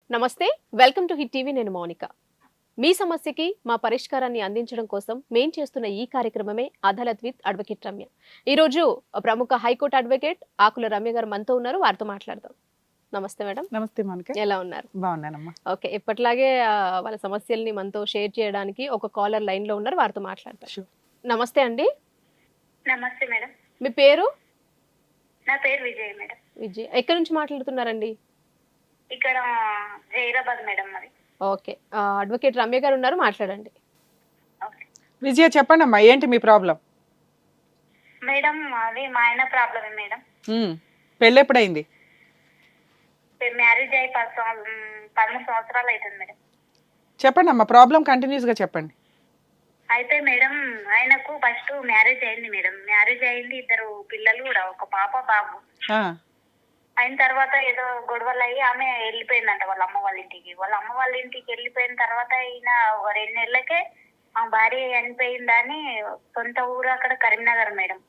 నమస్తే, welcome to hit TV. నేను మౌనిక. మీ సమస్యకి మా పరిష్కారాన్ని అందించడం కోసం మేం చేస్తున్న ఈ కార్యక్రమమే అదాలత్ విత్ అడ్వకేట్ రమ్య. ఈరోజు ప్రముఖ హైకోర్టు అడ్వకేట్ ఆకుల రమ్య గారు మనతో ఉన్నారు. వారితో మాట్లాడదాం. నమస్తే మేడం. నమస్తే మౌనిక. ఎలా ఉన్నారు? బాగున్నానమ్మా. ఓకే, ఎప్పటిలాగే వాళ్ళ సమస్యల్ని మనతో షేర్ చేయడానికి ఒక కాలర్ లైన్ లో ఉన్నారు. వారితో మాట్లాడతాం. నమస్తే అండి. నమస్తే మేడం. మీ పేరు? నా పేరు విజయ్ మేడం. విజయ్, ఎక్కడి నుంచి మాట్లాడుతున్నారండి? ఇక్కడ జైరాబాద్ మేడం మరి. ఓకే, అడ్వకేట్ రమ్య గారు ఉన్నారు, మాట్లాడండి. ఓకే విజయ, చెప్పండి అమ్మా, ఏంటి మీ ప్రాబ్లం? మేడం, అది మా ఆయన ప్రాబ్లమే మేడం. పెళ్ళి ఎప్పుడైంది? మ్యారేజ్ అయ్యి 13 సంవత్సరాలు అవుతుంది మేడం. చెప్పండి అమ్మా, ప్రాబ్లం కంటిన్యూస్ గా చెప్పండి. అయితే మేడం, ఆయనకు ఫస్ట్ మ్యారేజ్ అయింది మేడం. మ్యారేజ్ అయింది, 2 పిల్లలు కూడా, ఒక పాప బాబు. ఆ, అయిన తర్వాత ఏదో గొడవలు అయ్యి ఆమె వెళ్ళిపోయిందంట వాళ్ళ అమ్మ వాళ్ళ ఇంటికి. వాళ్ళ అమ్మ వాళ్ళ ఇంటికి వెళ్ళిపోయిన తర్వాత ఈయన 2 నెలలకే ఆ భార్య చనిపోయిందని సొంత ఊరు అక్కడ కరీంనగర్ మేడం,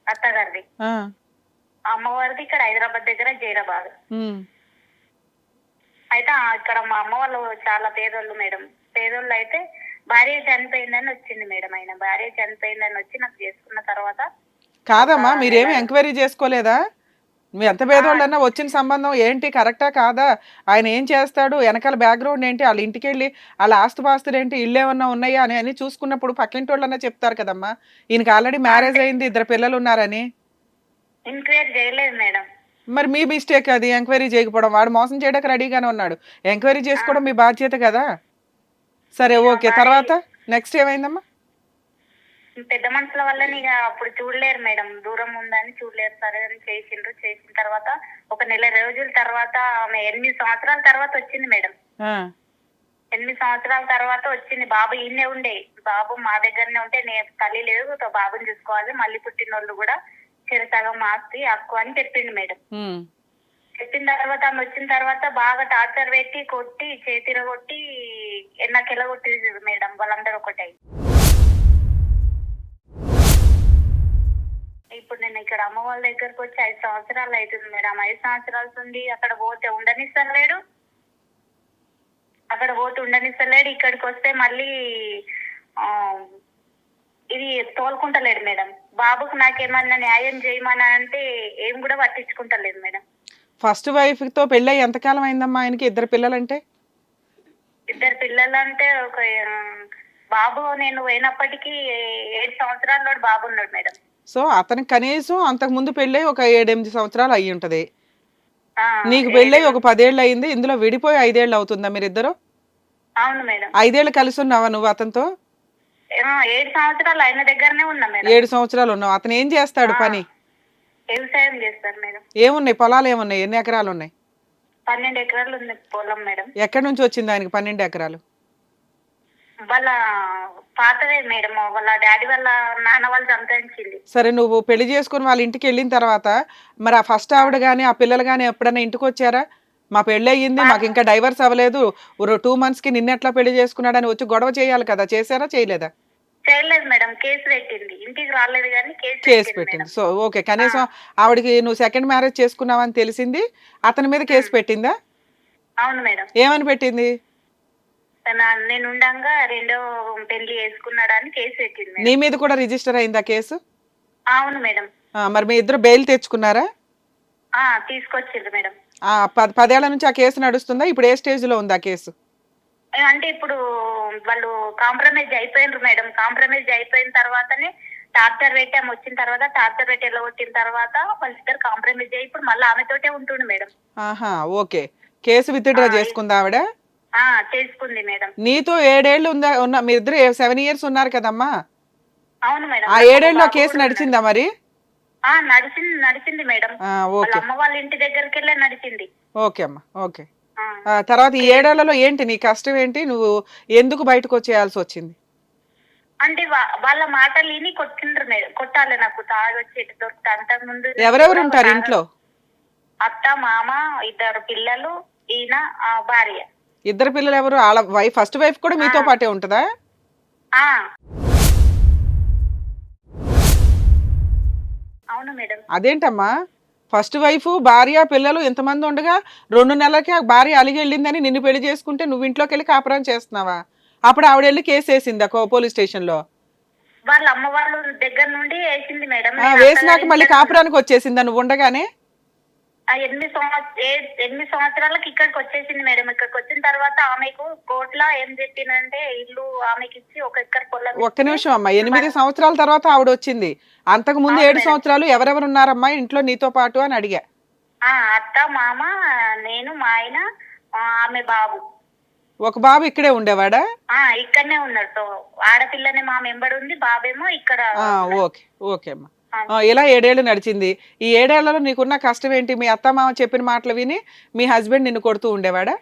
అత్తగారిది. ఆ, అమ్మవారిది ఇక్కడ హైదరాబాద్ దగ్గర జైరాబాద్. ఉమ్, అయితే ఇక్కడ మా అమ్మ వాళ్ళు చాలా పేదోళ్ళు మేడం. పేదోళ్ళు అయితే భార్య చనిపోయిందని వచ్చింది మేడం. ఆయన భార్య చనిపోయిందని వచ్చి నాకు చేసుకున్న తర్వాత కాదమ్మా, మీరేమి ఎంక్వైరీ చేసుకోలేదా? మీ ఎంత పేదోళ్ళన్నా వచ్చిన సంబంధం ఏంటి, కరెక్టా కాదా, ఆయన ఏం చేస్తాడు, వెనకాల బ్యాక్గ్రౌండ్ ఏంటి, వాళ్ళ ఇంటికి వెళ్ళి వాళ్ళ ఆస్తుపాస్తులు ఏంటి, ఇల్లు ఏమన్నా ఉన్నాయా అని అని చూసుకున్నప్పుడు పక్కింటి వాళ్ళన్నా చెప్తారు కదమ్మా. ఈయనకి ఆల్రెడీ మ్యారేజ్ అయింది, 2 పిల్లలు ఉన్నారని. ఎంక్వైరీ చేయలేదు మేడం. మరి మీ మిస్టేక్ అది, ఎంక్వైరీ చేయకపోవడం. వాడు మోసం చేయడానికి రెడీగానే ఉన్నాడు, ఎంక్వైరీ చేసుకోవడం మీ బాధ్యత కదా. సరే, ఓకే, తర్వాత నెక్స్ట్ ఏమైందమ్మా? పెద్ద మనుషుల వల్ల ఇక అప్పుడు చూడలేరు మేడం, దూరం ఉందని చూడలేరు. సరే అని చేసిండ్రు. చేసిన తర్వాత ఒక 1 నెల రోజుల తర్వాత ఆమె 8 సంవత్సరాల తర్వాత వచ్చింది మేడం. ఆ, 8 సంవత్సరాల తర్వాత వచ్చింది. బాబు ఈయనే ఉండే, బాబు మా దగ్గరనే ఉంటే, నేను తల్లి లేదు, బాబుని చూసుకోవాలి, మళ్ళీ పుట్టినోళ్ళు కూడా చిరసగం ఆస్తి హక్కు అని చెప్పిండు మేడం. ఉమ్, చెప్పిన తర్వాత ఆమె వచ్చిన తర్వాత బాగా టార్చర్ పెట్టి కొట్టి చేతిర కొట్టి ఎన్నకెల కొట్టి మేడం, వాళ్ళందరూ ఒకటై. ఇప్పుడు నేను ఇక్కడ అమ్మ వాళ్ళ దగ్గరకు వచ్చి 5 సంవత్సరాలు అవుతుంది మేడం. 5 సంవత్సరాల నుండి అక్కడ పోతే ఉండనిస్తలేడు, అక్కడ పోతే ఉండనిస్తలేడు. ఇక్కడికి వస్తే మళ్ళీ ఇది తోలుకుంటలేడు మేడం. బాబుకు నాకేమన్నా న్యాయం చేయమని అంటే ఏం కూడా పట్టించుకుంటలేదు మేడం. ఫస్ట్ వైఫ్ తో పెళ్ళి ఎంతకాలం అయిందమ్మా ఆయనకి? 2 పిల్లలంటే? 2 పిల్లలు అంటే ఒక బాబు నేను పోయినప్పటికీ 7 సంవత్సరాల్లో బాబు ఉన్నాడు మేడం. సో అతనికి కనీసం అంతకు ముందు పెళ్ళై ఒక 7-8 సంవత్సరాలు అయ్యి ఉంటది. ఆ, నీకు పెళ్ళై ఒక 10 ఏళ్ళు అయింది, ఇందులో విడిపోయి 5 ఏళ్ళు అవుతుందా మీరిద్దరు? అవును మేడం. 5 ఏళ్ళు కలిసి ఉన్నావా నువ్వు అతనితో? 7 సంవత్సరాలు ఆయన దగ్గరనే ఉన్నా మేడం. 7 సంవత్సరాలు ఉన్నావు. అతను ఏం చేస్తాడు పని? వ్యవసాయం చేస్తారు మేడం. ఏమున్నాయి, పొలాలు ఏమున్నాయి, ఎన్ని ఎకరాలు ఉన్నాయి? 12 ఎకరాలు ఉంది పొలం మేడం. ఎక్కడి నుంచి వచ్చింది ఆయనకి 12 ఎకరాలు? వాళ్ళ పాతదే మేడం, వాళ్ళ డాడీ వాళ్ళ నాన్న వాళ్ళు సంపాదించింది. సరే, నువ్వు పెళ్లి చేసుకుని వాళ్ళ ఇంటికి వెళ్ళిన తర్వాత మరి ఆ ఫస్ట్ ఆవిడ గానీ ఆ పిల్లలు గానీ ఎప్పుడైనా ఇంటికి వచ్చారా? మా పెళ్ళి అయ్యింది, మాకు ఇంకా డైవర్స్ అవ్వలేదు, 2 months కి నిన్నెట్లా పెళ్లి చేసుకున్నాడని వచ్చి గొడవ చేయాలి కదా, చేశారా చేయలేదా? చేయలేదు మేడం, కేసు పెట్టింది. ఇంటికి రాలేదు కానీ కేసు పెట్టింది. సో ఓకే, కనీసం ఆవిడకి నువ్వు సెకండ్ మ్యారేజ్ చేసుకున్నావని తెలిసింది, అతని మీద కేసు పెట్టిందా? అవును మేడం. ఏమని పెట్టింది? నేను ఉండంగా 2వ పెళ్లి చేసుకున్నాడని కేసు పెట్టింది. నీ మీద కూడా రిజిస్టర్ అయిందా కేసు? అవును మేడం. మరి మీ ఇద్దరు బెయిల్ తెచ్చుకున్నారా? తీసుకొచ్చిండ్రు మేడం. 10 ఏళ్ల నుంచి ఆ కేసు నడుస్తుందా? ఇప్పుడు ఏ స్టేజ్ లో ఉంది ఆ కేసు? అంటే ఇప్పుడు వాళ్ళు కాంప్రమైజ్ అయిపోయినారు మేడం. కాంప్రమైజ్ అయిపోయిన తర్వాతనే టార్చర్ పెట్టి ఆమె వచ్చిన తర్వాత టార్చర్ పెట్టి ఎలా కొట్టిన తర్వాత వాళ్ళిద్దరు కాంప్రమైజ్ అయ్యి ఇప్పుడు మళ్ళీ ఆమెతోటే ఉంటుండు మేడం. ఆహా, ఓకే. కేసు విత్డ్రా చేసుకుందా ఆవిడ? చేసుకుంది మేడం. నీతో 7 ఏళ్ళు ఉన్న మీ ఇద్దరు 7 years ఉన్నారు కదమ్మా. అవును మేడం. ఆ 7 ఏళ్ళలో కేసు నడిచిందా మరి? నడిచింది మేడం. వాళ్ళ అమ్మ వాళ్ళ ఇంటి దగ్గరికి వెళ్ళే నడిచింది. ఓకే అమ్మా, ఓకే. తర్వాత ఈ 7 ఏళ్లలో ఏంటి నీ కష్టం ఏంటి? నువ్వు ఎందుకు బయటకు వచ్చేయాల్సి వచ్చింది? అంటే వాళ్ళ మాటలు విని కొట్టిండ్రు మేడం. కొట్టాలి నాకు తాగొచ్చి ఎటు దొరికితే. అంతకు ముందు ఎవరెవరు ఉంటారు ఇంట్లో? అత్త, మామ, 2 పిల్లలు, ఈయన భార్య. 2 పిల్లలు ఎవరు? వాళ్ళ వైఫ్, ఫస్ట్ వైఫ్ కూడా మీతో పాటే ఉంటుందా? అవును మేడం. అదేంటమ్మా, ఫస్ట్ వైఫ్ భార్య పిల్లలు ఇంతమంది ఉండగా 2 నెలలకి ఆ భార్య అలిగి వెళ్ళిందని నిన్ను పెళ్లి చేసుకుంటే నువ్వు ఇంట్లోకి వెళ్ళి కాపురం చేస్తున్నావా? అప్పుడు ఆవిడ వెళ్ళి కేసు వేసిందా పోలీస్ స్టేషన్ లో? వాళ్ళ అమ్మ వాళ్ళ దగ్గర నుండి వేసింది మేడం. వేసినాక మళ్ళీ కాపురానికి వచ్చేసిందా నువ్వు ఉండగానే? 8 సంవత్సరాలకు ఇక్కడికి వచ్చేసింది మేడం. ఇక్కడికి వచ్చిన తర్వాత ఆమెకు కోర్టులో ఏం చెప్పిందంటే ఇల్లు ఆమెకి ఇచ్చి 1 ఎకర్ పొలం. ఒక్క నిమిషం అమ్మా, 8 సంవత్సరాల తర్వాత ఆవిడ వచ్చింది. అంతకు ముందు 7 సంవత్సరాలు ఎవరెవరు ఉన్నారమ్మా ఇంట్లో నీతో పాటు అని అడిగా. అత్త, మామ, నేను, మా ఆయన, ఆమె బాబు. ఒక బాబు ఇక్కడే ఉండేవాడా? ఇక్కడనే ఉన్నాడు. ఆడపిల్లనే మా మెంబర్ ఉంది, బాబేమో ఇక్కడ. ఓకే ఓకే అమ్మా. ఇలా 7 ఏళ్ళు నడిచింది. ఈ 7 ఏళ్లలో నీకున్న కష్టం ఏంటి? మీ అత్త మామ చెప్పిన మాటలు విని మీ హస్బెండ్ నిన్ను కొడుతూ ఉండేవాడా?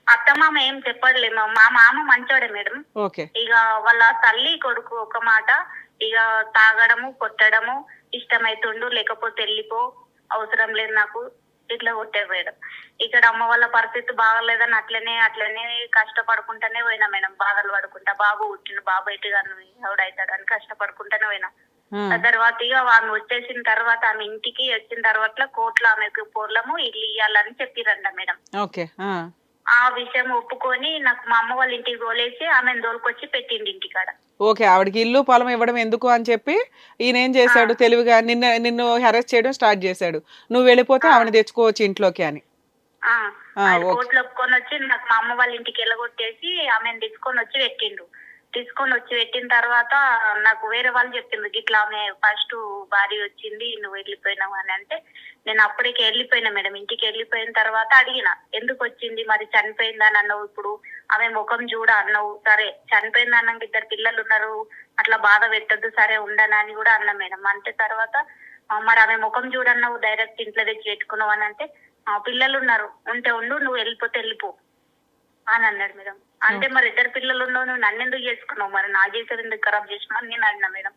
అత్త మామ ఏం చెప్పడలేము. మా మామ మంచోడే మేడం. ఓకే. ఇక వాళ్ళ తల్లి కొడుకు ఒక మాట, ఇక తాగడము, కొట్టడము, ఇష్టమైతుండు లేకపోతే వెళ్ళిపో, అవసరం లేదు నాకు, ఇట్లా కొట్టే మేడం. ఇక్కడ అమ్మ వాళ్ళ పరిస్థితి బాగలేదని అట్లనే కష్టపడుకుంటానే పోయినా మేడం. బాధలు పడుకుంటా, బాబు పుట్టిండు, బాబు ఎటుగాను ఎవడైతాడని కష్టపడుకుంటానే పోయినా. తర్వాత ఇక ఆమె వచ్చేసిన తర్వాత, ఆమె ఇంటికి వచ్చిన తర్వాత కోర్టులో ఆమెకు పొలము ఇల్లు ఇయ్యాలని చెప్పిరంట మేడం. ఓకే. ఆ విషయం ఒప్పుకొని నాకు మా అమ్మ వాళ్ళ ఇంటికి తోలేసి ఆమెను తోలుకొచ్చి పెట్టిండి ఇంటికాడ. ఓకే, ఆవిడకి ఇల్లు పొలం ఇవ్వడం ఎందుకు అని చెప్పి ఈయన ఏం చేశాడు తెలివిగా నిన్ను హెరాస్ చేయడం స్టార్ట్ చేశాడు. నువ్వు వెళ్ళిపోతే ఆవిడ తెచ్చుకోవచ్చు ఇంట్లోకి అని. కోర్టులో ఒప్పుకొని వచ్చి నాకు మా అమ్మ వాళ్ళ ఇంటికి వెళ్ళగొట్టేసి ఆమెను తీసుకొని వచ్చి పెట్టిన తర్వాత నాకు వేరే వాళ్ళు చెప్పిండ్రు, ఇట్లా ఆమె ఫస్ట్ భార్య వచ్చింది, నువ్వు వెళ్ళిపోయినావు అని అంటే నేను అప్పటికే వెళ్ళిపోయినా మేడం. ఇంటికి వెళ్ళిపోయిన తర్వాత అడిగిన, ఎందుకు వచ్చింది, మరి చనిపోయిందని అన్నావు, ఇప్పుడు ఆమె ముఖం చూడ అన్నావు, సరే చనిపోయింది అన్నాక 2 పిల్లలు ఉన్నారు, అట్లా బాధ పెట్టద్దు, సరే ఉండనని కూడా అన్నా మేడం. అంటే తర్వాత మరి ఆమె ముఖం చూడన్నావు, డైరెక్ట్ ఇంట్లో తెచ్చి పెట్టుకున్నావు అని అంటే, పిల్లలు ఉన్నారు, ఉంటే ఉండు, నువ్వు వెళ్ళిపోతే వెళ్ళిపో అని అన్నాడు మేడం. అంటే మరి 2 పిల్లలు ఉన్నావు, నువ్వు నన్ను ఎందుకు చేసుకున్నావు, మరి నా జీవితం ఎందుకు ఖరాబ్ చేసినావు అని నేను అడినా మేడం.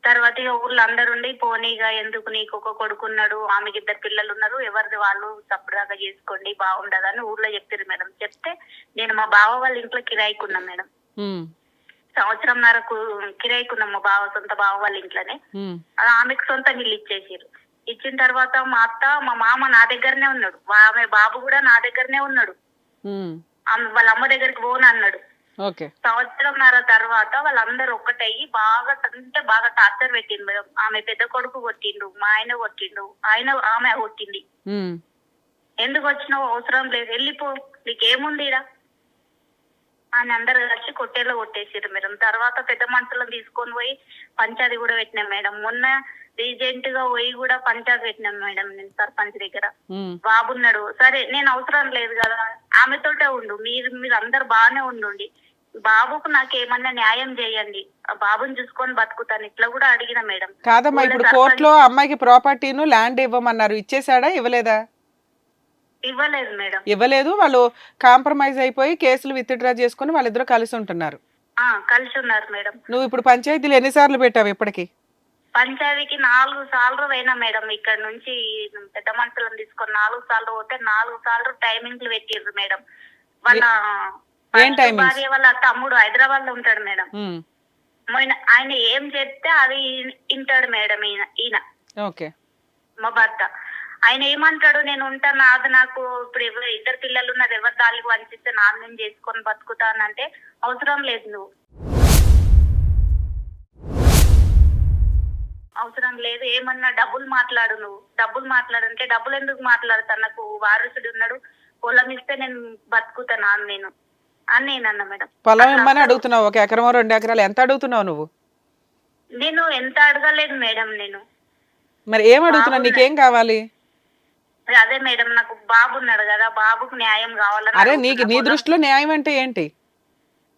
తర్వాత ఇక ఊర్లో అందరుండి పోనీగా ఎందుకు, నీకు ఒక కొడుకున్నాడు, ఆమెకి 2 పిల్లలు ఉన్నారు, ఎవరిది వాళ్ళు తప్పుదాకా చేసుకోండి, బాగుండదని ఊర్లో చెప్పారు మేడం. చెప్తే నేను మా బావ వాళ్ళ ఇంట్లో కిరాయికున్నా మేడం. 1.5 సంవత్సరంన్నరకు కిరాయికున్నాం మా సొంత బావ వాళ్ళ ఇంట్లోనే. ఆమెకు సొంత ఇల్లు ఇచ్చేసారు. ఇచ్చిన తర్వాత మా అత్త మా మామ నా దగ్గరనే ఉన్నాడు, ఆమె బాబు కూడా నా దగ్గరనే ఉన్నాడు. వాళ్ళ అమ్మ దగ్గరికి పోను అన్నాడు. 1.5 సంవత్సరంన్నర తర్వాత వాళ్ళందరూ ఒక్కటయ్యి బాగా టార్చర్ పెట్టిండు మేడం. ఆమె పెద్ద కొడుకు కొట్టిండు, మా ఆయన కొట్టిండు, ఆమె కొట్టింది. ఎందుకు వచ్చినావు, అవసరం లేదు, వెళ్ళిపో, నీకేముంది ఇడా అని అందరు కలిసి కొట్టేలో కొట్టేసారు మేడం. తర్వాత పెద్ద మనుషులను తీసుకొని పోయి పంచాయతీ కూడా పెట్టినాం మేడం. మొన్న రీసెంట్ గా పోయి కూడా పంచాయతీ పెట్టినాం మేడం నేను సర్పంచ్ దగ్గర. బాబున్నాడు, సరే నేను అవసరం లేదు కదా, ఆమెతోటే ఉండు, మీరు అందరు బాగానే ఉండండి, బాబుకు నాకేమన్నా న్యాయం చేయండి, ఆ బాబుని చూసుకొని బతుకుతాను, ఇట్లా కూడా అడిగిన మేడం. కాదమ్మా, ఇప్పుడు కోర్టులో అమ్మాయికి ప్రాపర్టీను ల్యాండ్ ఇవ్వమన్నారు, ఇచ్చేసాడా ఇవ్వలేదా? ఇవ్వలేదు మేడం. ఇవ్వలేదు, వాళ్ళు కాంప్రమైజ్ అయిపోయి కేసులు విత్డ్రా చేసుకుని వాళ్ళిద్దరు కలిసి ఉంటున్నారు. కలిసి ఉన్నారు మేడం. నువ్వు ఇప్పుడు పంచాయతీలు ఎన్నిసార్లు పెట్టావు ఇప్పటికి? పంచాయతీకి 4 సార్లు పోయినా మేడం. ఇక్కడ నుంచి పెద్ద మనుషులను తీసుకొని 4 సార్లు పోతే 4 సార్లు టైమింగ్లు పెట్టిర్రు మేడం. వాళ్ళ భార్య వాళ్ళ తమ్ముడు హైదరాబాద్ లో ఉంటాడు మేడం. ఆయన ఏం చెప్తే అది వింటాడు మేడం. ఈయన మా భర్త ఆయన ఏమంటాడు, నేను ఉంటాను, అది నాకు ఇప్పుడు 2 పిల్లలు ఉన్నారు, ఎవరి దానికి వంచిస్తే నాన్న నేను చేసుకొని బతుకుతానంటే అవసరం లేదు, నువ్వు అవసరం లేదు, ఏమన్నా డబ్బులు మాట్లాడు, నువ్వు డబ్బులు మాట్లాడంటే డబ్బులు ఎందుకు మాట్లాడతాను, నాకు వారసుడు ఉన్నాడు, పొలం ఇస్తే నేను బతుకుతాను నేను అని నేను అన్నా మేడం. పొలం ఇమ్మని అడుగుతున్నావు, 1 ఎకరమో 2 ఎకరాలు ఎంత అడుగుతున్నావు నువ్వు? నేను ఎంత అడగలేదు మేడం. నేను మరి ఏం అడుగుతున్నావు, నీకేం కావాలి? అదే మేడం, నాకు బాబు ఉన్నాడు కదా, బాబుకు న్యాయం కావాలని. అరే నీ దృష్టిలో న్యాయం అంటే ఏంటి?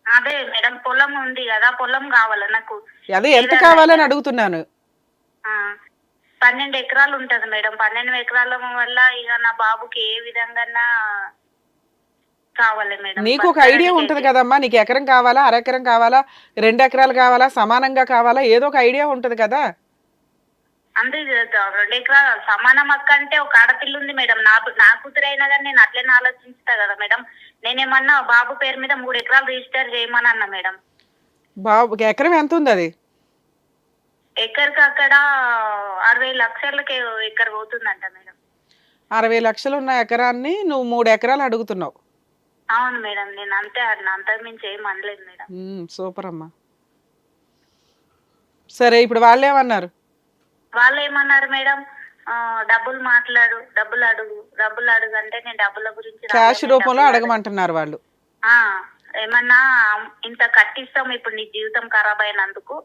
అదే మేడం, పొలం ఉంది కదా, పొలం కావాలి నాకు. అదే ఎంత కావాలని అడుగుతున్నాను. 12 ఎకరాలు ఉంటది మేడం. 12 ఎకరాల వల్ల ఇక నా బాబుకి ఏ విధంగా కావాలి మేడం. నీకు ఒక ఐడియా ఉంటది కదమ్మా, నీకు ఎకరం కావాలా, 1/2 ఎకరం కావాలా, 2 ఎకరాలు కావాలా, సమానంగా కావాలా, ఏదో ఒక ఐడియా ఉంటది కదా. అంటే 2 ఎకరాలు సమానం అక్క అంటే ఒక ఆడపిల్ల ఉంది మేడం, నా కూతురు అయినా కానీ నేను అట్లనే ఆలోచిస్తా కదా మేడం. నేనేమన్నా బాబు పేరు మీద 3 ఎకరాలు రిజిస్టర్ చేయమని అన్నా మేడం. బాబు ఎకరం ఎంత ఉంది? అది ఎకరికి అక్కడ 60 లక్షలకి ఎకర్ పోతుందంట మేడం. 60 లక్షలు ఉన్న ఎకరాన్ని నువ్వు 3 ఎకరాలు అడుగుతున్నావు. అవును మేడం, నేను అంతే అన్న, అంతకు మించి ఏం అనలేదు మేడం. సూపర్ అమ్మా. సరే ఇప్పుడు వాళ్ళు ఏమన్నారు? వాళ్ళు ఏమన్నారు మేడం, డబ్బులు మాట్లాడు, డబ్బులు అడుగు అంటే నేను డబ్బుల గురించి క్యాష్ రూపంలో అడగమంటున్నారు వాళ్ళు. ఏమన్నా ఇంత కట్టిస్తాం, ఇప్పుడు నీ జీవితం ఖరాబ్ అయినందుకు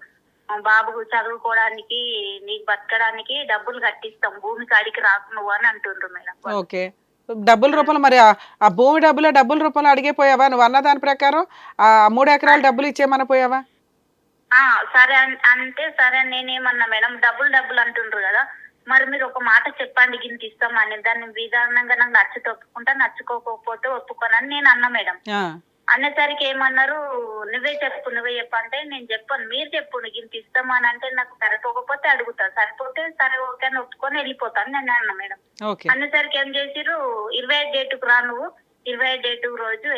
బాబుకు చదువుకోవడానికి నీకు బతకడానికి డబ్బులు కట్టిస్తాం, భూమి కాడికి రాకు నువ్వు అని అంటుండ్రు మేడం. ఓకే, డబ్బుల రూపంలో మరి ఆ భూమి డబ్బుల రూపంలో అడిగిపోయావా? నువ్వు అన్న దాని ప్రకారం ఆ 3 ఎకరాలు డబ్బులు ఇచ్చేయమని పోయావా? సరే అంటే సరే నేనేమన్నా మేడం, డబ్బులు అంటుండ్రు కదా, మరి మీరు ఒక మాట చెప్పండి గింత ఇస్తామని, దాన్ని విధానంగా నాకు నచ్చితే ఒప్పుకుంటా, నచ్చుకోకపోతే ఒప్పుకోనని నేను అన్నా మేడం. అనేసరికి ఏమన్నారు, నువ్వే చెప్పు అంటే నేను చెప్పాను, మీరు చెప్పు గింత ఇస్తామని అంటే నాకు సరిపోకపోతే అడుగుతా, సరిపోతే సరే ఓకే అని ఒప్పుకొని వెళ్ళిపోతాను నేను అన్నా మేడం. అనేసరికి ఏం చేసిరు, 25 డేటుకు రా నువ్వు, 25 డేటు రోజు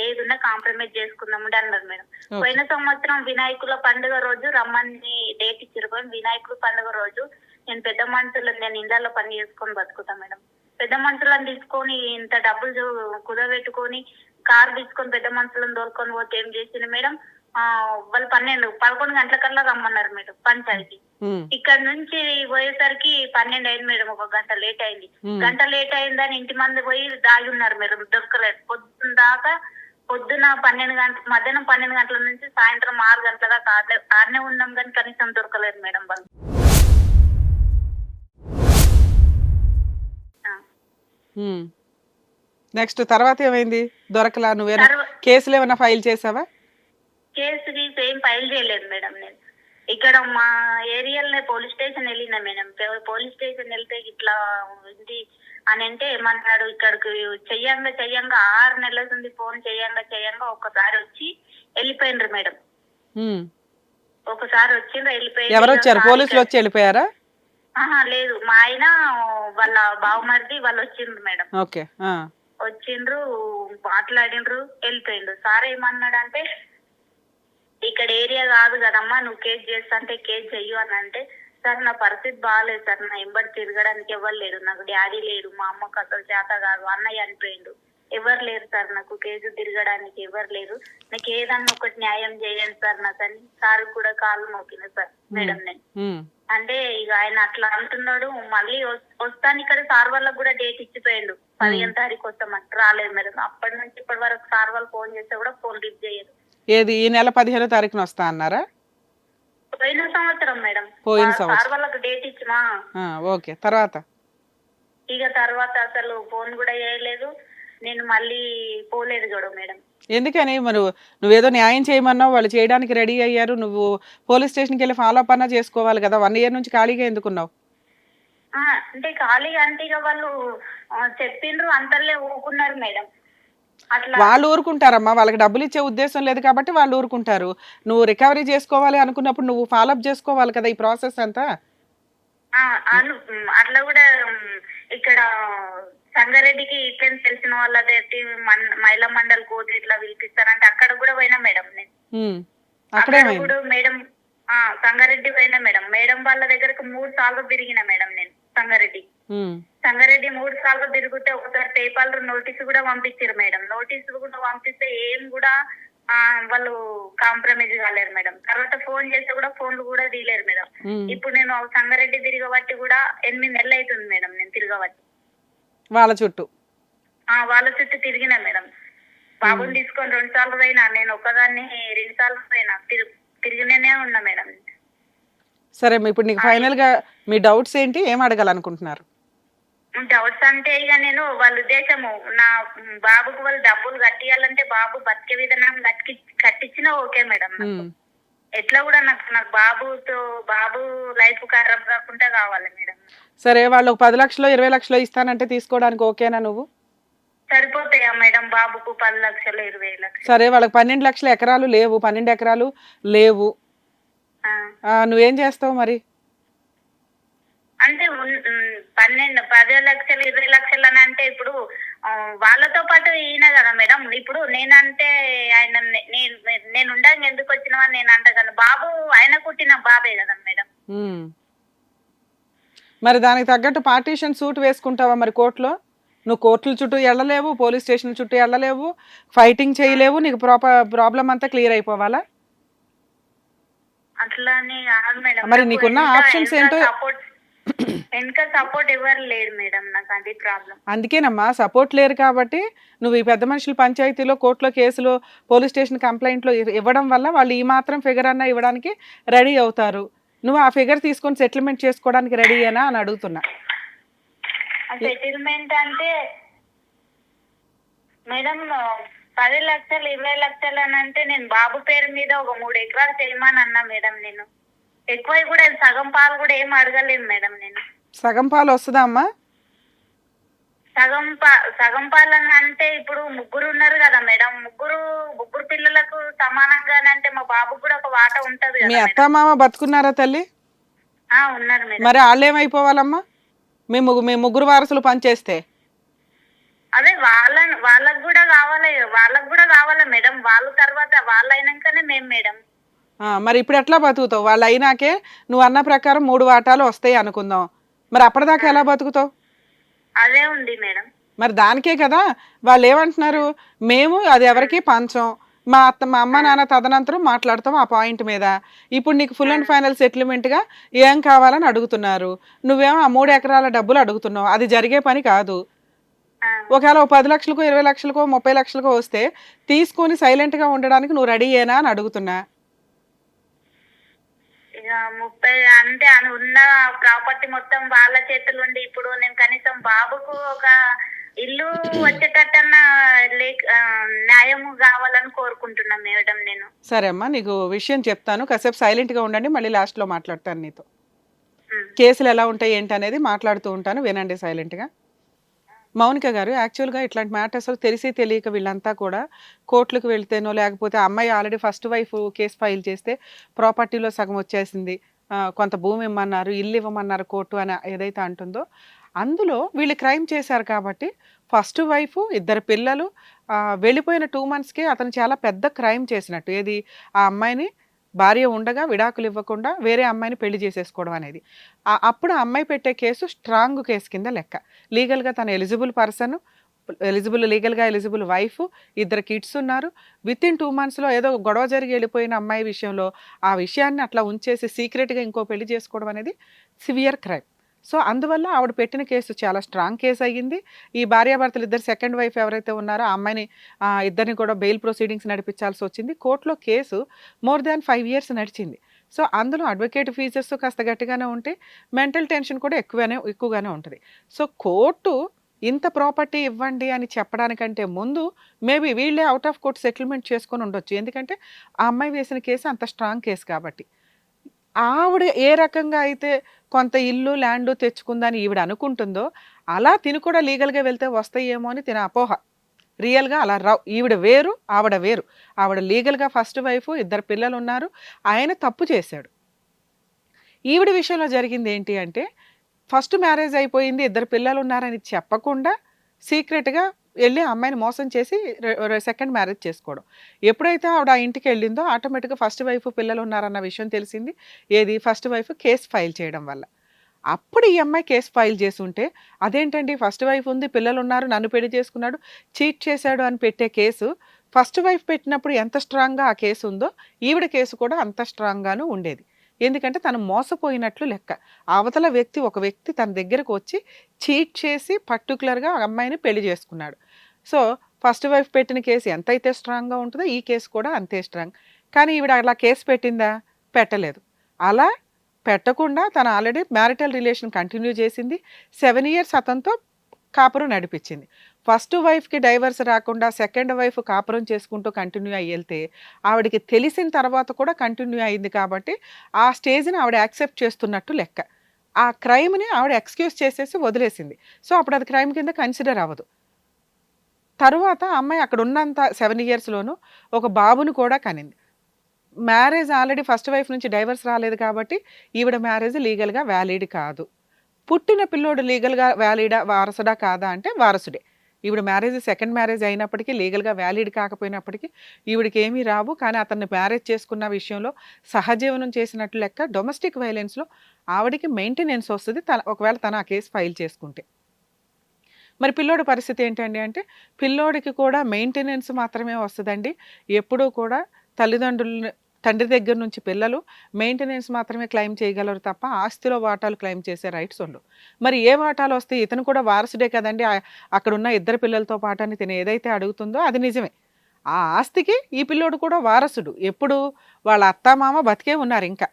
ఏదున్నా కాంప్రమైజ్ చేసుకుందాం అన్నారు మేడం. పోయిన సంవత్సరం వినాయకుల పండుగ రోజు రమ్మని డేట్ ఇచ్చారు, వినాయకుల పండుగ రోజు నేను పెద్ద మనుషులను, నేను ఇళ్లలో పని చేసుకొని బతుకుతా మేడం. పెద్ద మనుషులను తీసుకొని ఇంత డబ్బులు కుదబెట్టుకొని కారు తీసుకొని పెద్ద మనుషులను దోలుకొని పోతే ఏం చేసింది మేడం, వాళ్ళు 11 గంటలకల్లా రమ్మన్నారు మేడం పంచాయతీ. ఇక్కడ నుంచి పోయేసరికి 12 అయింది మేడం, 1 గంట లేట్ అయింది. గంట లేట్ అయిందని ఇంటి మంది పోయి దాగి ఉన్నారు మేడం, దొరకలేదు. పొద్దున 12 గంటల, మధ్యాహ్నం 12 గంటల నుంచి సాయంత్రం 6 గంటల దాకా ఆడనే ఉన్నాం కానీ కనీసం దొరకలేదు మేడం వాళ్ళు. నెక్స్ట్ తర్వాత ఏమైంది? దొరకలా? నువ్వేనా కేసులు ఏమైనా ఫైల్ చేసావా? కేసు ఏం ఫైల్ చేయలేదు మేడం. నేను ఇక్కడ మా ఏరియాలో పోలీస్ స్టేషన్ వెళ్ళినా మేడం. పోలీస్ స్టేషన్ వెళ్తే ఇట్లా ఉంది అని అంటే ఏమన్నాడు, ఇక్కడికి చెయ్యంగా 6 నెలల నుండి ఫోన్ చెయ్యంగా ఒకసారి వచ్చి వెళ్ళిపోయినరు మేడం. ఒకసారి వచ్చిండ్రు వెళ్ళిపోయి. ఎవరు వచ్చారు? పోలీసులు వచ్చి వెళ్ళిపోయారా? లేదు, మా ఆయన వాళ్ళ బావమరిది వాళ్ళు వచ్చిండ్రు మేడం. ఓకే, వచ్చిండ్రు, మాట్లాడిండ్రు, వెళ్ళిపోయిండ్రు. సార్ ఏమన్నాడు అంటే, ఇక్కడ ఏరియా కాదు కదమ్మా, నువ్వు కేసు చేస్తా అంటే కేసు చెయ్యు అని అంటే, సార్ నా పరిస్థితి బాగాలేదు సార్, నా ఎంబడి తిరగడానికి ఎవరు లేరు, నాకు డాడీ లేడు, మా అమ్మకు అసలు చేత కాదు, అన్నయ్య చనిపోయిండు, ఎవరు లేరు సార్, నాకు కేసు తిరగడానికి ఎవరు లేరు, నాకు ఏదన్నా ఒకటి న్యాయం చేయండి సార్ నాకు అని సార్ కూడా కాళ్ళు నొక్కిన సార్ మేడం నేను. అంటే ఇక ఆయన అట్లా అంటున్నాడు. మళ్ళీ వస్తాను ఇక్కడ సార్ వాళ్ళకి కూడా డేట్ ఇచ్చిపోయిండు, 15వ తారీఖు వస్తామంట, రాలేదు మేడం. అప్పటి నుంచి ఇప్పటి వరకు సార్ వాళ్ళు ఫోన్ చేస్తే కూడా ఫోన్ లిఫ్ట్ చేయరు. ఏది ఈ నెల 15వ తారీఖున వస్తా అన్నారా? పోయిన సంవత్సరం మేడం, పోయిన సంవత్సరం సార్ వాళ్ళకి డేట్ ఇచ్చిమా. ఓకే, తర్వాత అసలు ఫోన్ కూడా చేయలేదు, నేను మళ్ళీ పోలేదు కూడా మేడం. ఎందుకని? మరి నువ్వేదో న్యాయం చేయమన్నావు, వాళ్ళు చేయడానికి రెడీ అయ్యారు, నువ్వు పోలీస్ స్టేషన్కి వెళ్ళి ఫాలో అప్ అన్నా చేసుకోవాలి కదా. 1 ఇయర్ నుంచి ఖాళీగా ఎందుకున్నావు? అంటే ఖాళీగా అంటే ఇక వాళ్ళు చెప్పిండ్రు అంతలే ఊరుకున్నారు మేడం. అట్లా వాళ్ళు ఊరుకుంటారమ్మా, వాళ్ళకి డబ్బులు ఇచ్చే ఉద్దేశం లేదు కాబట్టి వాళ్ళు ఊరుకుంటారు. నువ్వు రికవరీ చేసుకోవాలి అనుకున్నప్పుడు నువ్వు ఫాలో అప్ చేసుకోవాలి కదా ఈ ప్రాసెస్ అంతా. అట్లా కూడా ఇక్కడ సంగారెడ్డికి ఇట్లా తెలిసిన వాళ్ళది మహిళా మండలి కోర్టు ఇట్లా పిలిపిస్తారంటే అక్కడ కూడా పోయినా మేడం నేను. అక్కడ కూడా మేడం సంగారెడ్డి పోయినా మేడం. మేడం వాళ్ళ దగ్గరకు 3 సార్లు తిరిగిన మేడం నేను సంగారెడ్డి 3 సార్లు తిరిగితే ఒకసారి పేపర్ నోటీసు కూడా పంపించారు మేడం. నోటీసు కూడా పంపిస్తే ఏం కూడా వాళ్ళు కాంప్రమైజ్ కాలేరు మేడం. తర్వాత ఫోన్ చేస్తే కూడా ఫోన్లు కూడా తీయలేరు మేడం. ఇప్పుడు నేను సంగారెడ్డి తిరగబట్టి కూడా 8 నెలలు అవుతుంది మేడం నేను తిరగబట్టి. వాళ్ళ చుట్టూ తిరిగిన మేడం. బాబుని తీసుకొని 2 సార్లు పోయినా, నేను ఒకదాన్ని 2 సార్లు పోయినా, తిరిగినే ఉన్నా మేడం. సరే, ఇప్పుడు నీకు ఫైనల్ గా మీ డౌట్స్ ఏంటి, ఏం అడగాలనుకుంటున్నారు? డౌట్స్ అంటే ఇక నేను వాళ్ళ ఉద్దేశము, నా బాబుకు వాళ్ళు డబ్బులు కట్టియాలంటే బాబు బతికే విధానం కట్టించినా ఓకే మేడం. ఎట్లా కూడా నాకు బాబు లైఫ్ ఖరాబ్ కాకుండా కావాలి మేడం. సరే, వాళ్ళు 10 లక్షలు 20 లక్షలు ఇస్తానంటే తీసుకోవడానికి ఓకేనా నువ్వు? సరిపోతాయా మేడం బాబుకు 10 లక్షలు 20 లక్షలు? సరే, వాళ్ళకి 12 లక్షల ఎకరాలు లేవు, 12 ఎకరాలు లేవు, నువ్వేం చేస్తావు మరి? అంటే 10 లక్షలు 20 లక్షలు అని అంటే ఇప్పుడు వాళ్ళతో పాటు ఈయన కదా మేడం. ఇప్పుడు నేనంటే ఆయన నేను ఉండగా ఎందుకు వచ్చినావని నేను అంట కదా, బాబు ఆయన కుట్టిన బాబే కదా మేడం. ఉమ్. మరి దానికి తగ్గట్టు పార్టీషన్ సూట్ వేసుకుంటావా మరి కోర్టులో? నువ్వు కోర్టుల చుట్టూ వెళ్ళలేవు, పోలీస్ స్టేషన్ చుట్టూ వెళ్ళలేవు, ఫైటింగ్ చేయలేవు, నీకు ప్రాబ్లం అంతా క్లియర్ అయిపోవాలా? అట్లానే కాదు మేడం, మరి నాకు నీకున్న వెనక- ఆప్షన్స్ వెనక ఏంటో. సపోర్ట్ వెనక సపోర్ట్ ఎవరు లేరు మేడం, నాకు అది ప్రాబ్లం. అందుకేనమ్మా సపోర్ట్ లేరు కాబట్టి నువ్వు ఈ పెద్ద మనుషుల పంచాయతీలో, కోర్టులో కేసులు, పోలీస్ స్టేషన్ కంప్లైంట్లు ఇవ్వడం వల్ల వాళ్ళు ఈ మాత్రం ఫిగర్ అన్నా ఇవ్వడానికి రెడీ అవుతారు. నువ్వు ఆ ఫిగర్ తీసుకొని సెటిల్మెంట్ చేసుకోవడానికి రెడీయేనా అని అడుగుతున్నా. సెటిల్మెంట్ అంటే మేడం 10 లక్షలు 20 లక్షలు అని అంటే నేను బాబు పేరు మీద ఒక 3 ఎకరాలు చేయమని అన్నా మేడం. నేను ఎక్కువ కూడా సగం పాలు కూడా ఏం అడగలేను మేడం. నేను సగం పాలు వస్తుందా అమ్మా? సగం పాలు అని అంటే ఇప్పుడు ముగ్గురు ఉన్నారు కదా మేడం, ముగ్గురు పిల్లలకు సమానంగానంటే మా బాబుకు కూడా ఒక వాట ఉంటది మీ కదా అత్త మామ బతుకున్నారా తల్లి? మేడం. ఉన్నారు మేడం. మరి వాళ్ళు ఏమైపోవాలమ్మా? మీ ముగ్గురు వారసులు పనిచేస్తే? అదే వాళ్ళకు కూడా కావాలి మేడం. వాళ్ళ తర్వాత వాళ్ళు అయినాకనే మేము మేడం. మరి ఇప్పుడు ఎట్లా బతుకుతావు? వాళ్ళు అయినాకే నువ్వు అన్న ప్రకారం 3 వాటాలు వస్తాయి అనుకుందాం, మరి అప్పటిదాకా ఎలా బతుకుతావు? అదే ఉంది మేడం. మరి దానికే కదా వాళ్ళు ఏమంటున్నారు, మేము అది ఎవరికి పంచం, మా అమ్మ నాన్న తదనంతరం మాట్లాడతాం ఆ పాయింట్ మీద. ఇప్పుడు నీకు ఫుల్ అండ్ ఫైనల్ సెటిల్మెంట్గా ఏం కావాలని అడుగుతున్నారు, నువ్వేమో ఆ 3 ఎకరాల డబ్బులు అడుగుతున్నావు. అది జరిగే పని కాదు. ఒకవేళ 10 లక్షలకో 20 లక్షలకో 30 లక్షలకో వస్తే తీసుకొని సైలెంట్గా ఉండడానికి నువ్వు రెడీయేనా అని అడుగుతున్నా. ఇక 30 అంటే అని ఉన్న ప్రాపర్టీ మొత్తం వాళ్ళ చేతులు ఉండి ఇప్పుడు నేను కనీసం బాబుకు ఒక ఇల్లు వచ్చేటట్టన్నా న్యాయం కావాలని కోరుకుంటున్నా మేడం నేను. సరే అమ్మా, నీకు విషయం చెప్తాను, కాసేపు సైలెంట్గా ఉండండి, మళ్ళీ లాస్ట్లో మాట్లాడతాను నీతో. కేసులు ఎలా ఉంటాయి ఏంటి అనేది మాట్లాడుతూ ఉంటాను, వినండి సైలెంట్గా. మౌనిక గారు, యాక్చువల్గా ఇట్లాంటి మ్యాటర్స్ తెలిసి తెలియక వీళ్ళంతా కూడా కోర్టులకు వెళ్తేనో, లేకపోతే అమ్మాయి already first wife case file చేస్తే ప్రాపర్టీలో సగం వచ్చేసింది, కొంత భూమి ఇవ్వమన్నారు, ఇల్లు ఇవ్వమన్నారు కోర్టు అని ఏదైతే అంటుందో, అందులో వీళ్ళు క్రైమ్ చేశారు కాబట్టి ఫస్ట్ వైఫ్ 2 పిల్లలు వెళ్ళిపోయిన 2 monthsకే అతను చాలా పెద్ద క్రైమ్ చేసినట్టు. ఏది, ఆ అమ్మాయిని భార్య ఉండగా విడాకులు ఇవ్వకుండా వేరే అమ్మాయిని పెళ్లి చేసేసుకోవడం అనేది. అప్పుడు ఆ అమ్మాయి పెట్టే కేసు స్ట్రాంగ్ కేసు కింద లెక్క. లీగల్గా తను ఎలిజిబుల్ పర్సన్, లీగల్గా ఎలిజిబుల్ వైఫ్, 2 kids ఉన్నారు. వితిన్ 2 monthsలో ఏదో గొడవ జరిగి వెళ్ళిపోయిన అమ్మాయి విషయంలో ఆ విషయాన్ని అట్లా ఉంచేసి సీక్రెట్గా ఇంకో పెళ్లి చేసుకోవడం అనేది సివియర్ క్రైమ్. సో అందువల్ల ఆవిడ పెట్టిన కేసు చాలా స్ట్రాంగ్ కేసు అయ్యింది. ఈ భార్యాభర్తలు 2 సెకండ్ వైఫ్ ఎవరైతే ఉన్నారో ఆ అమ్మాయిని ఇద్దరిని కూడా బెయిల్ ప్రొసీడింగ్స్ నడిపించాల్సి వచ్చింది. కోర్టులో కేసు మోర్ దాన్ 5 years నడిచింది. సో అందులో అడ్వకేట్ ఫీజెస్ కాస్త గట్టిగానే ఉంటే మెంటల్ టెన్షన్ కూడా ఎక్కువగానే ఉంటుంది. సో కోర్టు ఇంత ప్రాపర్టీ ఇవ్వండి అని చెప్పడానికంటే ముందు మేబీ వీళ్ళే అవుట్ ఆఫ్ కోర్ట్ సెటిల్మెంట్ చేసుకొని ఉండొచ్చు. ఎందుకంటే ఆ అమ్మాయి వేసిన కేసు అంత స్ట్రాంగ్ కేసు కాబట్టి. ఆవిడ ఏ రకంగా అయితే కొంత ఇల్లు ల్యాండ్ తెచ్చుకుందని ఈవిడ అనుకుంటుందో అలా తిను కూడా లీగల్గా వెళ్తే వస్తాయేమో అని తిన అపోహ. రియల్గా అలా రావు. ఈవిడ వేరు, ఆవిడ వేరు. ఆవిడ లీగల్గా ఫస్ట్ వైఫ్, 2 పిల్లలు ఉన్నారు, ఆయన తప్పు చేశాడు. ఈవిడ విషయంలో జరిగింది ఏంటి అంటే, ఫస్ట్ మ్యారేజ్ అయిపోయింది, 2 పిల్లలు ఉన్నారని చెప్పకుండా సీక్రెట్గా వెళ్ళి అమ్మాయిని మోసం చేసి సెకండ్ మ్యారేజ్ చేసుకోవడం. ఎప్పుడైతే ఆవిడ ఆ ఇంటికి వెళ్ళిందో ఆటోమేటిక్గా ఫస్ట్ వైఫ్ పిల్లలు ఉన్నారన్న విషయం తెలిసింది. ఏది, ఫస్ట్ వైఫ్ కేసు ఫైల్ చేయడం వల్ల. అప్పుడు ఈ అమ్మాయి కేసు ఫైల్ చేసి ఉంటే అదేంటండి ఫస్ట్ వైఫ్ ఉంది, పిల్లలు ఉన్నారు, నన్ను పెళ్లి చేసుకున్నాడు, చీట్ చేశాడు అని పెట్టే కేసు ఫస్ట్ వైఫ్ పెట్టినప్పుడు ఎంత స్ట్రాంగ్గా ఆ కేసు ఉందో ఈవిడ కేసు కూడా అంత స్ట్రాంగ్గాను ఉండేది. ఎందుకంటే తను మోసపోయినట్లు లెక్క. అవతల ఒక వ్యక్తి తన దగ్గరకు వచ్చి చీట్ చేసి పర్టికులర్గా ఆ అమ్మాయిని పెళ్లి చేసుకున్నాడు. సో ఫస్ట్ వైఫ్ పెట్టిన కేసు ఎంతైతే స్ట్రాంగ్గా ఉంటుందో ఈ కేసు కూడా అంతే స్ట్రాంగ్. కానీ ఈవిడ అలా కేసు పెట్టిందా? పెట్టలేదు. అలా పెట్టకుండా తను ఆల్రెడీ మ్యారిటల్ రిలేషన్ కంటిన్యూ చేసింది. 7 years అతనితో కాపురం నడిపించింది. ఫస్ట్ వైఫ్కి డైవర్స్ రాకుండా సెకండ్ వైఫ్ కాపురం చేసుకుంటూ కంటిన్యూ అయ్యి వెళ్తే ఆవిడకి తెలిసిన తర్వాత కూడా కంటిన్యూ అయింది కాబట్టి ఆ స్టేజ్ని ఆవిడ యాక్సెప్ట్ చేస్తున్నట్టు లెక్క. ఆ క్రైమ్ని ఆవిడ ఎక్స్క్యూజ్ చేసేసి వదిలేసింది. సో అప్పుడు అది క్రైమ్ కింద కన్సిడర్ అవ్వదు. తరువాత అమ్మాయి అక్కడ ఉన్నంత 7 yearsలోనూ ఒక బాబును కూడా కనింది. మ్యారేజ్ ఆల్రెడీ ఫస్ట్ వైఫ్ నుంచి డైవర్స్ రాలేదు కాబట్టి ఈవిడ మ్యారేజ్ లీగల్గా వ్యాలిడ్ కాదు. పుట్టిన పిల్లోడు లీగల్గా వ్యాలిడా, వారసుడా కాదా అంటే వారసుడే. ఈవిడ మ్యారేజ్ సెకండ్ మ్యారేజ్ అయినప్పటికీ లీగల్గా వ్యాలిడ్ కాకపోయినప్పటికీ ఈవిడికి ఏమీ రావు. కానీ అతన్ని మ్యారేజ్ చేసుకున్న విషయంలో సహజీవనం చేసినట్లు లెక్క. డొమెస్టిక్ వైలెన్స్లో ఆవిడికి మెయింటెనెన్స్ వస్తుంది ఒకవేళ తను ఆ కేసు ఫైల్ చేసుకుంటే. మరి పిల్లోడి పరిస్థితి ఏంటండి అంటే పిల్లోడికి కూడా మెయింటెనెన్స్ మాత్రమే వస్తుందండి. ఎప్పుడూ కూడా తండ్రి దగ్గర నుంచి పిల్లలు మెయింటెనెన్స్ మాత్రమే క్లెయిమ్ చేయగలరు తప్ప ఆస్తిలో వాటాలు క్లెయిమ్ చేసే రైట్స్ ఉండవు. మరి ఏ వాటాలు వస్తే ఇతను కూడా వారసుడే కదండి, అక్కడ ఉన్న ఇద్దరు పిల్లలతో పాటు అని తిని ఏదైతే అడుగుతుందో అది నిజమే. ఆ ఆస్తికి ఈ పిల్లోడు కూడా వారసుడు. ఎప్పుడు వాళ్ళ అత్తామామ బతికే ఉన్నారు, ఇంకా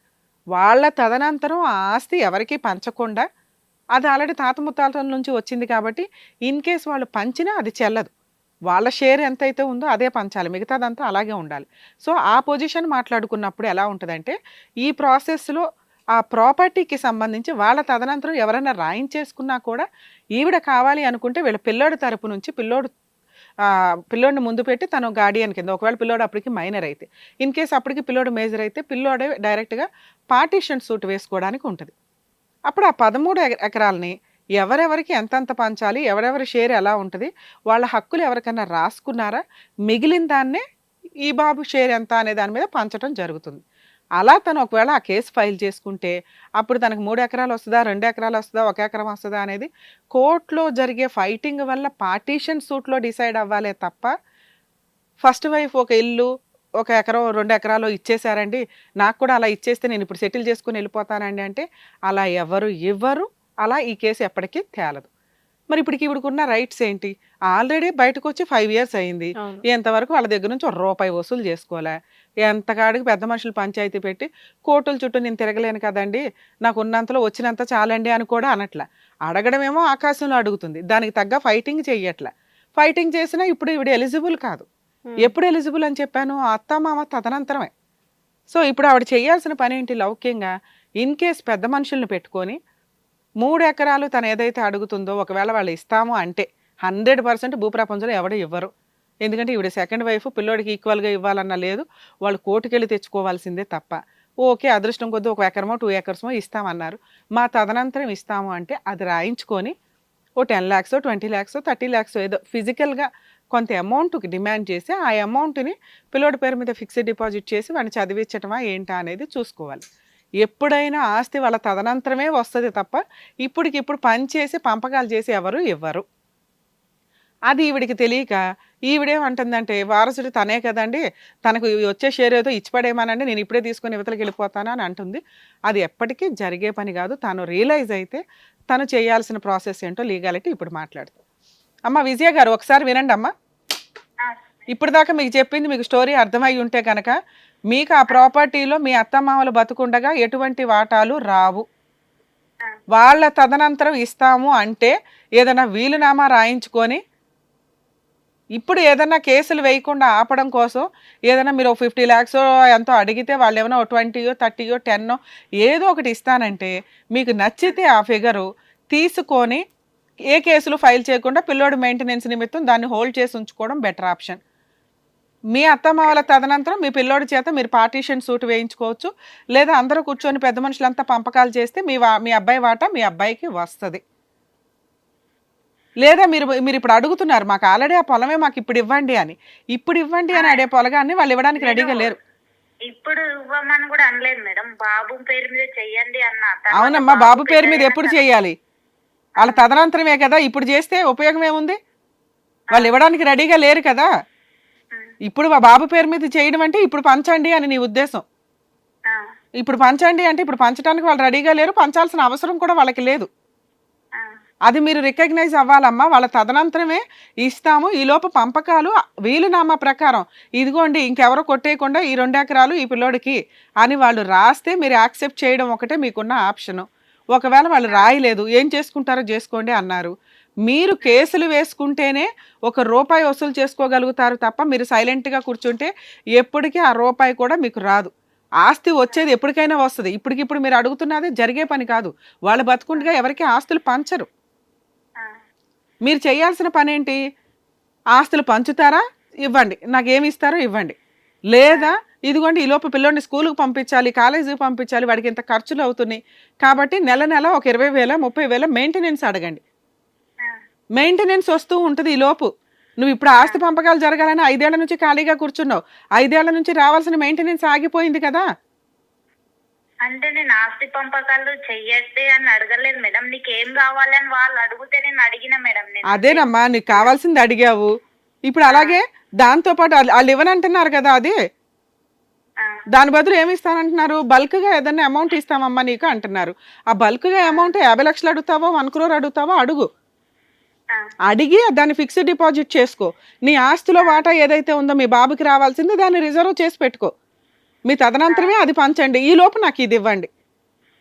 వాళ్ళ తదనంతరం ఆ ఆస్తి ఎవరికీ పంచకుండా అది ఆల్రెడీ తాత ముత్తాతల నుంచి వచ్చింది కాబట్టి ఇన్ కేస్ వాళ్ళు పంచినా అది చెల్లదు. వాళ్ళ షేర్ ఎంతైతే ఉందో అదే పంచాలి, మిగతాదంతా అలాగే ఉండాలి. సో ఆ పొజిషన్ మాట్లాడుకున్నప్పుడు ఎలా ఉంటుందంటే ఈ ప్రాసెస్లో ఆ ప్రాపర్టీకి సంబంధించి వాళ్ళ తదనంతరం ఎవరైనా రాయించేసుకున్నా కూడా ఈవిడ కావాలి అనుకుంటే వీళ్ళ పిల్లోడి తరపు నుంచి పిల్లోడిని ముందు పెట్టి తను గార్డియన్ కింద, ఒకవేళ పిల్లోడు అప్పటికి మైనర్ అయితే, ఇన్ కేస్ అప్పటికి పిల్లోడు మేజర్ అయితే పిల్లోడే డైరెక్ట్గా పార్టీషన్ సూట్ వేసుకోవడానికి ఉంటుంది. అప్పుడు ఆ 13 ఎకరాలని ఎవరెవరికి ఎంతంత పంచాలి, ఎవరెవరి షేర్ ఎలా ఉంటుంది, వాళ్ళ హక్కులు ఎవరికైనా రాసుకున్నారా, మిగిలిన దాన్నే ఈ బాబు షేర్ ఎంత అనే దాని మీద పంచడం జరుగుతుంది. అలా తను ఒకవేళ ఆ కేసు ఫైల్ చేసుకుంటే అప్పుడు తనకు 3 ఎకరాలు వస్తుందా, 2 ఎకరాలు వస్తుందా, 1 ఎకరం వస్తుందా అనేది కోర్టులో జరిగే ఫైటింగ్ వల్ల పార్టీషన్ సూట్లో డిసైడ్ అవ్వాలే తప్ప ఫస్ట్ వైఫ్ ఒక ఇల్లు 1 ఎకరం 2 ఎకరాలు ఇచ్చేసారండి, నాకు కూడా అలా ఇచ్చేస్తే నేను ఇప్పుడు సెటిల్ చేసుకుని వెళ్ళిపోతానండి అంటే అలా ఎవరు ఇవ్వరు. అలా ఈ కేసు ఎప్పటికీ తేలదు. మరి ఇప్పటికి ఇవిడుకున్న రైట్స్ ఏంటి? ఆల్రెడీ బయటకు వచ్చి 5 years అయింది. ఎంతవరకు వాళ్ళ దగ్గర నుంచి ₹1 వసూలు చేసుకోలే. ఎంతకాడికి పెద్ద మనుషులు పంచాయతీ పెట్టి కోర్టుల చుట్టూ నేను తిరగలేను కదండి, నాకు ఉన్నంతలో వచ్చినంత చాలండి అని కూడా అనట్లా. అడగడమేమో ఆకాశంలో అడుగుతుంది, దానికి తగ్గ ఫైటింగ్ చెయ్యట్లా. ఫైటింగ్ చేసినా ఇప్పుడు ఇవిడ ఎలిజిబుల్ కాదు. ఎప్పుడు ఎలిజిబుల్ అని చెప్పాను? అత్తమామ తదనంతరమే. సో ఇప్పుడు ఆవిడ చేయాల్సిన పని ఏంటి? లౌక్యంగా ఇన్ కేస్ పెద్ద మనుషుల్ని పెట్టుకొని 3 ఎకరాలు తను ఏదైతే అడుగుతుందో ఒకవేళ వాళ్ళు ఇస్తాము అంటే 100% భూప్రపంచంలో ఎవరు ఇవ్వరు. ఎందుకంటే ఈవిడ సెకండ్ వైఫ్, పిల్లోడికి ఈక్వల్గా ఇవ్వాలన్నా లేదు, వాళ్ళు కోర్టుకెళ్ళి తెచ్చుకోవాల్సిందే తప్ప. ఓకే అదృష్టం కొద్ది 1 ఎకరమో 2 acres ఇస్తామన్నారు, మా తదనంతరం ఇస్తాము అంటే అది రాయించుకొని ఓ 10 lakhs 20 lakhs 30 lakhs ఏదో ఫిజికల్గా కొంత అమౌంట్కి డిమాండ్ చేసి ఆ అమౌంట్ని పిల్లోడి పేరు మీద ఫిక్స్డ్ డిపాజిట్ చేసి వాడిని చదివించటమా ఏంటా అనేది చూసుకోవాలి. ఎప్పుడైనా ఆస్తి వాళ్ళ తదనంతరమే వస్తుంది తప్ప ఇప్పటికిప్పుడు పని చేసి పంపకాలు చేసి ఎవరు ఇవ్వరు. అది ఈవిడికి తెలియక ఈవిడేమంటుందంటే వారసుడు తనే కదండి, తనకు వచ్చే షేర్ ఏదో ఇచ్చిపడేమానండి, నేను ఇప్పుడే తీసుకొని యువతలకి వెళ్ళిపోతాను అని అంటుంది. అది ఎప్పటికీ జరిగే పని కాదు. తను రియలైజ్ అయితే తను చేయాల్సిన ప్రాసెస్ ఏంటో లీగాలిటీ ఇప్పుడు మాట్లాడుతుంది. అమ్మ విజయ గారు ఒకసారి వినండి అమ్మా. ఇప్పుడు దాకా మీకు చెప్పింది మీకు స్టోరీ అర్థమై ఉంటే కనుక మీకు ఆ ప్రాపర్టీలో మీ అత్తమామలు బతుకుండగా ఎటువంటి వాటాలు రావు. వాళ్ళ తదనంతరం ఇస్తాము అంటే ఏదైనా వీలునామా రాయించుకొని ఇప్పుడు ఏదైనా కేసులు వేయకుండా ఆపడం కోసం ఏదైనా మీరు 50 lakhs ఎంతో అడిగితే వాళ్ళు ఏమైనా 20 30 10 ఏదో ఒకటి ఇస్తానంటే మీకు నచ్చితే ఆ ఫిగరు తీసుకొని ఏ కేసులు ఫైల్ చేయకుండా పిల్లోడి మెయింటెనెన్స్ నిమిత్తం దాన్ని హోల్డ్ చేసి ఉంచుకోవడం బెటర్ ఆప్షన్. మీ అత్తమామల తదనంతరం మీ పిల్లోడి చేత మీరు పార్టీషన్ సూట్ వేయించుకోవచ్చు, లేదా అందరూ కూర్చొని పెద్ద మనుషులంతా పంపకాలు చేస్తే మీ అబ్బాయి వాటా మీ అబ్బాయికి వస్తుంది. లేదా మీరు ఇప్పుడు అడుగుతున్నారు మాకు ఆల్రెడీ ఆ పొలమే మాకు ఇప్పుడు ఇవ్వండి అని అడే పొలగాన్ని వాళ్ళు ఇవ్వడానికి రెడీగా లేరు. ఇప్పుడు ఇవ్వమని కూడా అనలేదు మేడం, బాబు పేరు మీద చెయ్యండి అన్న. అవునమ్మా, బాబు పేరు మీద ఎప్పుడు చేయాలి? వాళ్ళ తదనంతరమే కదా, ఇప్పుడు చేస్తే ఉపయోగం ఏముంది? వాళ్ళు ఇవ్వడానికి రెడీగా లేరు కదా. ఇప్పుడు మా బాబు పేరు మీద చేయడం అంటే ఇప్పుడు పంచండి అని నీ ఉద్దేశం. ఇప్పుడు పంచండి అంటే ఇప్పుడు పంచడానికి వాళ్ళు రెడీగా లేరు, పంచాల్సిన అవసరం కూడా వాళ్ళకి లేదు. అది మీరు రికగ్నైజ్ అవ్వాలమ్మా. వాళ్ళ తదనంతరమే ఇస్తాము, ఈలోపు పంపకాలు వీలునామా ప్రకారం ఇదిగోండి ఇంకెవరో కొట్టేయకుండా ఈ 2 ఎకరాలు ఈ పిల్లోడికి అని వాళ్ళు రాస్తే మీరు యాక్సెప్ట్ చేయడం ఒకటే మీకున్న ఆప్షను. ఒకవేళ వాళ్ళు రాయలేదు, ఏం చేసుకుంటారో చేసుకోండి అన్నారు. మీరు కేసులు వేసుకుంటేనే ₹1 వసూలు చేసుకోగలుగుతారు తప్ప మీరు సైలెంట్గా కూర్చుంటే ఎప్పటికీ ఆ రూపాయి కూడా మీకు రాదు. ఆస్తి వచ్చేది ఎప్పటికైనా వస్తుంది. ఇప్పటికిప్పుడు మీరు అడుగుతున్నది జరిగే పని కాదు. వాళ్ళు బతుకుండగా ఎవరికి ఆస్తులు పంచరు. మీరు చేయాల్సిన పని ఏంటి? ఆస్తులు పంచుతారా? ఇవ్వండి, నాకేమి ఇస్తారో ఇవ్వండి. లేదా ఇదిగోండి ఈలోపు పిల్లోడిని స్కూల్కి పంపించాలి, కాలేజీకి పంపించాలి, వాడికి ఇంత ఖర్చులు అవుతున్నాయి కాబట్టి నెల నెల ఒక 20,000 30,000 మెయింటెనెన్స్ అడగండి. మెయింటెనెన్స్ వస్తూ ఉంటుంది ఈ లోపు. నువ్వు ఇప్పుడు ఆస్తి పంపకాలు జరగాలని 5 ఏళ్ల నుంచి ఖాళీగా కూర్చున్నావు. 5 ఏళ్ల నుంచి రావాల్సిన మెయింటెనెన్స్ ఆగిపోయింది కదా. అంటే నేను ఆస్తి పంపకాలు చెయ్యట్టే అని అడగలేదు మేడం. నీకు ఏం కావాలని వాళ్ళు అడిగితే నేను అడిగిన మేడం. నేను అదేనమ్మా, నీకు కావాల్సింది అడిగావు. ఇప్పుడు అలాగే దాంతో పాటు వాళ్ళు ఇవ్వనంటున్నారు కదా, అది ఆ, దాని బదులు ఏమి ఇస్తానంటున్నారు? బల్క్ గా ఏదైనా అమౌంట్ ఇస్తామమ్మా నీకు అంటున్నారు. ఆ బల్క్ గా అమౌంట్ 50 లక్షలు అడుగుతావో 1 crore అడుగుతావో అడుగు. ఆ, అడిగి దాన్ని ఫిక్స్డ్ డిపాజిట్ చేసుకో. నీ ఆస్తిలో వాటా ఏదైతే ఉందో మీ బాబుకి రావాల్సింది దాన్ని రిజర్వ్ చేసి పెట్టుకో. మీ తదనంతరమే అది పంచండి, ఈ లోపు నాకు ఇది ఇవ్వండి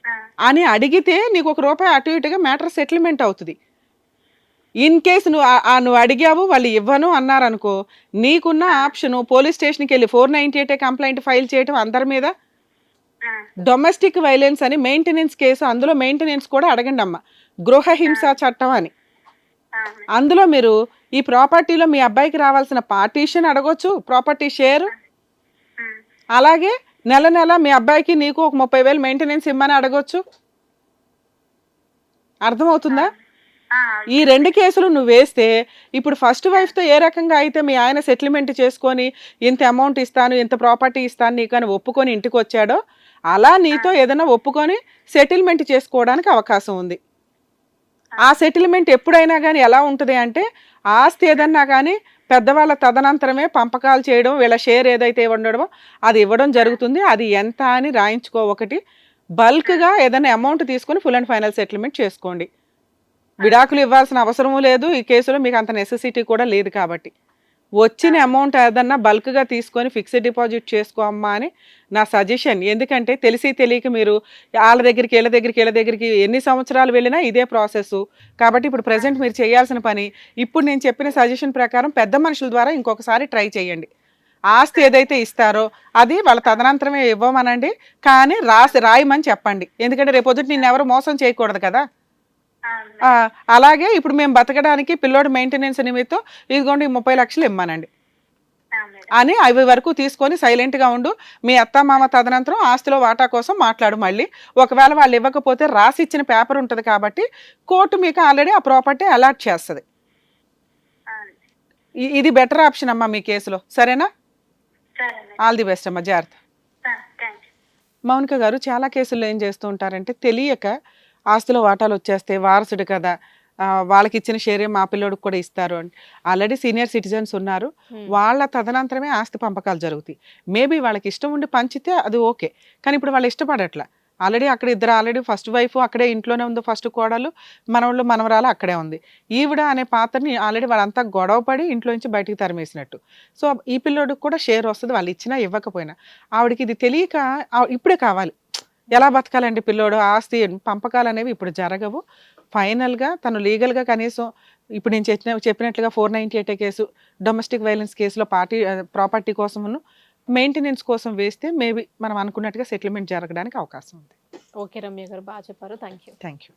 ఆ, అని అడిగితే నీకు ₹1 అటు ఇటుగా మ్యాటర్ సెటిల్మెంట్ అవుతుంది. ఇన్ కేసు నువ్వు అడిగావు వాళ్ళు ఇవ్వను అన్నారనుకో, నీకున్న ఆప్షన్ పోలీస్ స్టేషన్కి వెళ్ళి 498 కంప్లైంట్ ఫైల్ చేయటం అందరి మీద. ఆ, డొమెస్టిక్ వైలెన్స్ అని మెయింటెనెన్స్ కేసు, అందులో మెయింటెనెన్స్ కూడా అడగండి అమ్మ. గృహ హింస చట్టం అని, ఆ, అందులో మీరు ఈ ప్రాపర్టీలో మీ అబ్బాయికి రావాల్సిన పార్టీషన్ అడగొచ్చు, ప్రాపర్టీ షేర్. ఉమ్, అలాగే నెల నెల మీ అబ్బాయికి నీకు ఒక 30,000 మెయింటెనెన్స్ ఇమ్మని అడగొచ్చు. అర్థమవుతుందా? ఆ, ఈ 2 కేసులు నువ్వు వేస్తే ఇప్పుడు ఫస్ట్ వైఫ్తో ఏ రకంగా అయితే మీ ఆయన సెటిల్మెంట్ చేసుకొని ఇంత అమౌంట్ ఇస్తాను, ఇంత ప్రాపర్టీ ఇస్తాను నీకు అని ఒప్పుకొని ఇంటికి వచ్చాడో, అలా నీతో ఏదైనా ఒప్పుకొని సెటిల్మెంట్ చేసుకోవడానికి అవకాశం ఉంది. ఆ సెటిల్మెంట్ ఎప్పుడైనా కానీ ఎలా ఉంటుంది అంటే, ఆస్తి ఏదన్నా కానీ పెద్దవాళ్ళ తదనంతరమే పంపకాలు చేయడం, వీళ్ళ షేర్ ఏదైతే ఉండడమో అది ఇవ్వడం జరుగుతుంది. అది ఎంత అని రాయించుకో ఒకటి. బల్క్గా ఏదైనా అమౌంట్ తీసుకొని ఫుల్ అండ్ ఫైనల్ సెటిల్మెంట్ చేసుకోండి. విడాకులు ఇవ్వాల్సిన అవసరము లేదు ఈ కేసులో, మీకు అంత నెసెసిటీ కూడా లేదు కాబట్టి. వచ్చిన అమౌంట్ ఏదన్నా బల్క్గా తీసుకొని ఫిక్స్డ్ డిపాజిట్ చేసుకో అమ్మా అని నా సజెషన్. ఎందుకంటే తెలిసి తెలియక మీరు వాళ్ళ దగ్గరికి వీళ్ళ దగ్గరికి ఎన్ని సంవత్సరాలు వెళ్ళినా ఇదే ప్రాసెస్. కాబట్టి ఇప్పుడు ప్రజెంట్ మీరు చేయాల్సిన పని, ఇప్పుడు నేను చెప్పిన సజెషన్ ప్రకారం పెద్ద మనుషుల ద్వారా ఇంకొకసారి ట్రై చేయండి. ఆస్తి ఏదైతే ఇస్తారో అది వాళ్ళ తదనంతరమే ఇవ్వమనండి, కానీ రాయమని చెప్పండి. ఎందుకంటే రేపొద్దుట నిన్ను ఎవరు మోసం చేయకూడదు కదా. ఆ, అలాగే ఇప్పుడు మేము బతకడానికి పిల్లోడు మెయింటెనెన్స్ నిమిత్తం ఇదిగోండి 30 లక్షలు ఇమ్మనండి ఆ, మేడం. అని అవి వరకు తీసుకొని సైలెంట్గా ఉండు. మీ అత్త మామ తదనంతరం ఆస్తిలో వాటా కోసం మాట్లాడు. మళ్ళీ ఒకవేళ వాళ్ళు ఇవ్వకపోతే రాసి ఇచ్చిన పేపర్ ఉంటుంది కాబట్టి కోర్టు మీకు ఆల్రెడీ ఆ ప్రాపర్టీ అలాట్ చేస్తుంది. ఆ, ఇది బెటర్ ఆప్షన్ అమ్మా మీ కేసులో. సరేనా? సరే మేడం. ఆల్ ది బెస్ట్ అమ్మా, జాగ్రత్త. Thank you. మౌనిక గారు, చాలా కేసుల్లో ఏం చేస్తూ ఉంటారంటే తెలియక ఆస్తిలో వాటాలు వచ్చేస్తే వారసుడు కదా, వాళ్ళకి ఇచ్చిన షేరే మా పిల్లోడికి కూడా ఇస్తారు అని. ఆల్రెడీ సీనియర్ సిటిజన్స్ ఉన్నారు, వాళ్ళ తదనంతరమే ఆస్తి పంపకాలు జరుగుతాయి. మేబీ వాళ్ళకి ఇష్టం ఉండి పంచితే అది ఓకే, కానీ ఇప్పుడు వాళ్ళు ఇష్టపడట్లా. ఆల్రెడీ అక్కడ ఇద్దరు, ఆల్రెడీ ఫస్ట్ వైఫ్ అక్కడే ఇంట్లోనే ఉంది, ఫస్ట్ కోడలు, మనవాళ్ళు మనవరాలు అక్కడే ఉంది. ఈవిడ అనే పాత్రని ఆల్రెడీ వాళ్ళంతా గొడవపడి ఇంట్లో నుంచి బయటికి తరిమేసినట్టు. సో ఈ పిల్లోడికి కూడా షేర్ వస్తుంది, వాళ్ళు ఇచ్చినా ఇవ్వకపోయినా. ఆవిడకి ఇది తెలియక ఇప్పుడే కావాలి. ఎలా బతకాలండి పిల్లోడు? ఆస్తి పంపకాలు అనేవి ఇప్పుడు జరగవు. ఫైనల్గా తను లీగల్గా కనీసం ఇప్పుడు నేను చెప్పినట్లుగా 498 కేసు, డొమెస్టిక్ వైలెన్స్ కేసులో ప్రాపర్టీ కోసమును మెయింటెనెన్స్ కోసం వేస్తే మేబీ మనం అనుకున్నట్టుగా సెటిల్మెంట్ జరగడానికి అవకాశం ఉంది. ఓకే రమ్య గారు, బాగా చెప్పారు. Thank you. Thank you.